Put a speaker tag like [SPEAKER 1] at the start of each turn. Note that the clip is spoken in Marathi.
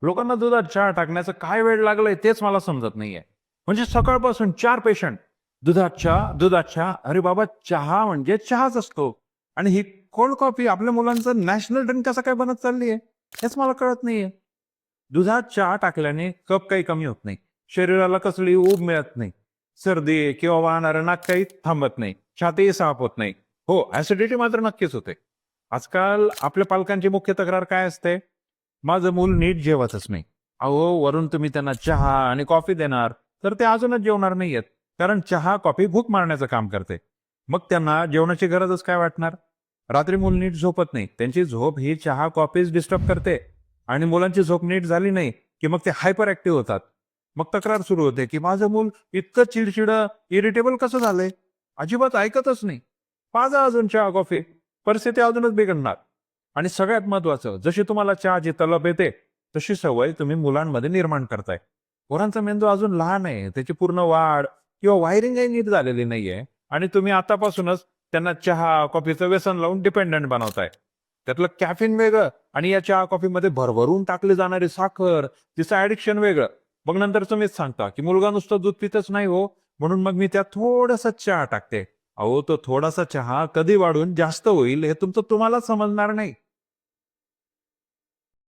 [SPEAKER 1] लोकांना दुधात चहा टाकण्याचं काय वेळ लागलंय तेच मला समजत नाहीये. म्हणजे सकाळपासून 4 पेशंट दुधात चहा. अरे बाबा, चहा म्हणजे चहाच असतो. आणि ही कोल्ड कॉफी आपल्या मुलांचं नॅशनल ड्रिंक कसं काय बनत चालली आहे, हेच मला कळत नाहीये. दुधात चहा टाकल्याने कप काही कमी होत नाही, शरीराला कसली ऊब मिळत नाही, सर्दी किंवा वाहणारं नाक काही थांबत नाही, छातीही साफ होत नाही. हो, ऍसिडिटी मात्र नक्कीच होते. आजकाल आपल्या पालकांची मुख्य तक्रार काय असते? माझं मूल नीट जेवतच नाही. अहो, वरून तुम्ही त्यांना चहा आणि कॉफी देणार, तर ते अजूनच जेवणार नाहीयेत. कारण चहा, कॉफी भूक मारण्याचं काम करते. मग त्यांना जेवणाची गरजच काय वाटणार? रात्री मूल नीट झोपत नाही. त्यांची झोप ही चहा, कॉफीच डिस्टर्ब करते. आणि मुलांची झोप नीट झाली नाही, की मग ते हायपर ऍक्टिव्ह होतात. मग तक्रार सुरू होते, की माझं मूल इतकं चिडचिडं, इरिटेबल कसं झालंय? अजिबात ऐकतच नाही. पाजा अजून चहा, कॉफी. परिस्थिती अजूनच बिघडणार. आणि सगळ्यात महत्वाचं, जशी तुम्हाला चहाची तलप येते, तशी सवय तुम्ही मुलांमध्ये निर्माण करताय. पोरांचा मेंदू अजून लहान आहे, त्याची पूर्ण वाढ किंवा वायरिंगही नीट झालेली नाहीये. आणि तुम्ही आतापासूनच त्यांना चहा, कॉफीचं व्यसन लावून डिपेंडंट बनवताय. त्यातलं कॅफिन वेगळं आणि या चहा, कॉफीमध्ये भरभरून टाकली जाणारी साखर, तिचं ऍडिक्शन वेगळं. मग नंतर तुम्हीच सांगता, की मुलगा नुसतं दूध पितच नाही हो, म्हणून मग मी त्यात थोडासा चहा टाकते. अहो, तो थोडासा चहा कधी वाढून जास्त होईल हे तुमचं तुम्हालाच समजणार नाही.